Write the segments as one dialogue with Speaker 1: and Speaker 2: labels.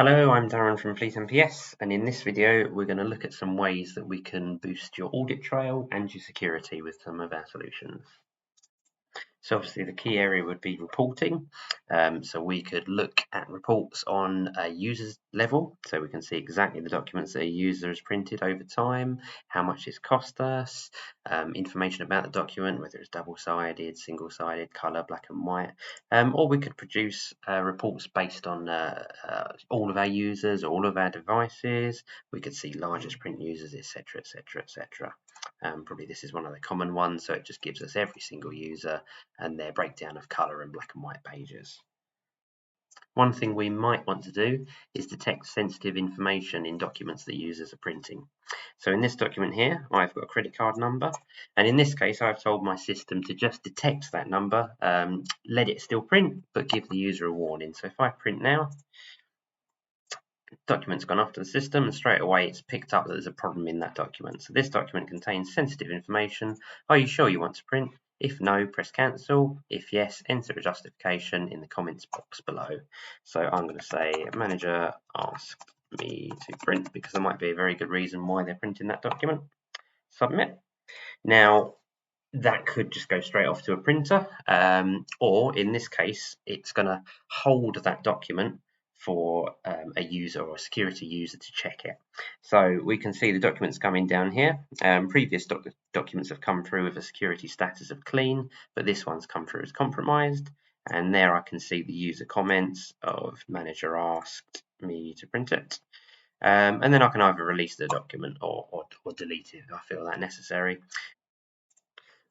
Speaker 1: Hello, I'm Darren from Fleet MPS, and in this video we're going to look at some ways that we can boost your audit trail and your security with some of our solutions. So obviously the key area would be reporting. So we could look at reports on a user's level, so we can see exactly the documents that a user has printed over time, how much it's cost us, information about the document, whether it's double-sided, single-sided, colour, black and white, or we could produce reports based on all of our users, all of our devices. We could see largest print users, etc, etc, etc. Probably this is one of the common ones, so it just gives us every single user and their breakdown of colour and black and white pages. One thing we might want to do is detect sensitive information in documents that users are printing. So in this document here, I've got a credit card number, and in this case I've told my system to just detect that number, let it still print, but give the user a warning. So if I print now, document's gone off to the system and straight away it's picked up that there's a problem in that document. So this document contains sensitive information. Are you sure you want to print? If no, press cancel. If yes, enter a justification in the comments box below. So I'm going to say manager asked me to print because there might be a very good reason why they're printing that document. Submit. Now that could just go straight off to a printer, or in this case it's going to hold that document for a user or a security user to check it. So we can see the documents coming down here. Previous documents have come through with a security status of clean, but this one's come through as compromised, and there I can see the user comments of manager asked me to print it. And then I can either release the document or delete it if I feel that necessary.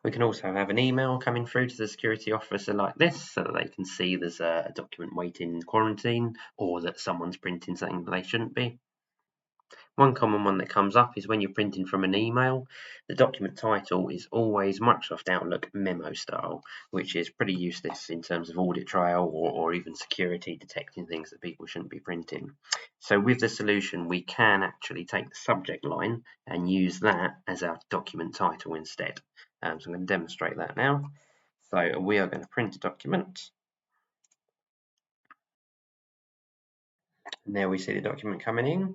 Speaker 1: We can also have an email coming through to the security officer like this, so that they can see there's a document waiting in quarantine, or that someone's printing something that they shouldn't be. One common one that comes up is when you're printing from an email, the document title is always Microsoft Outlook memo style, which is pretty useless in terms of audit trail or even security, detecting things that people shouldn't be printing. So with the solution, we can actually take the subject line and use that as our document title instead. So I'm going to demonstrate that now. So we are going to print a document. And there we see the document coming in.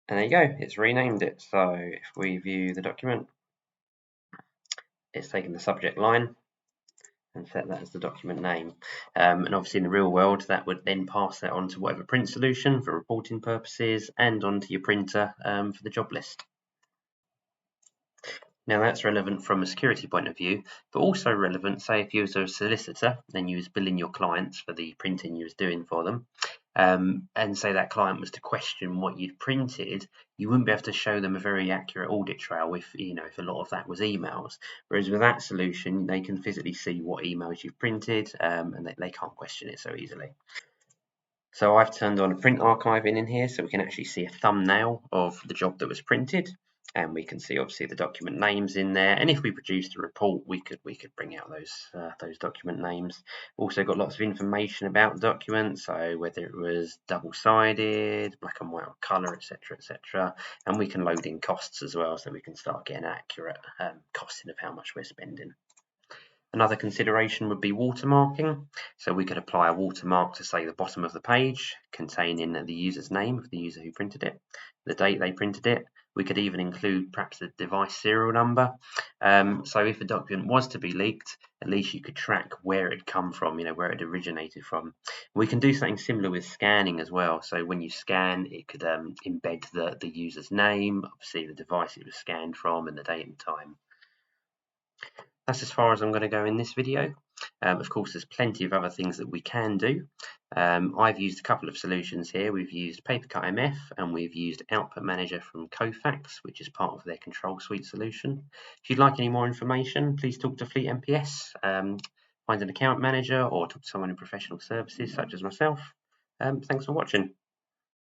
Speaker 1: And there you go, it's renamed it. So if we view the document, it's taken the subject line and set that as the document name. And obviously in the real world, that would then pass that on to whatever print solution for reporting purposes and onto your printer for the job list. Now that's relevant from a security point of view, but also relevant, say if you was a solicitor and you was billing your clients for the printing you was doing for them, and say that client was to question what you'd printed, you wouldn't be able to show them a very accurate audit trail if a lot of that was emails. Whereas with that solution, they can physically see what emails you've printed, and they can't question it so easily. So I've turned on a print archiving in here, so we can actually see a thumbnail of the job that was printed, and we can see obviously the document names in there. And if we produced a report, we could bring out those document names. Also got lots of information about the document, so whether it was double-sided, black and white, or colour, etc., etc. And we can load in costs as well, so we can start getting accurate costing of how much we're spending. Another consideration would be watermarking. So we could apply a watermark to, say, the bottom of the page containing the user's name of the user who printed it, the date they printed it. We could even include perhaps the device serial number. So if a document was to be leaked, at least you could track where it had come from, where it originated from. We can do something similar with scanning as well. So when you scan, it could embed the user's name, obviously the device it was scanned from, and the date and time. That's as far as I'm going to go in this video. Of course, there's plenty of other things that we can do. I've used a couple of solutions here. We've used Papercut MF and we've used Output Manager from Kofax, which is part of their Control Suite solution. If you'd like any more information, please talk to Fleet MPS, find an account manager, or talk to someone in professional services such as myself. Thanks for watching.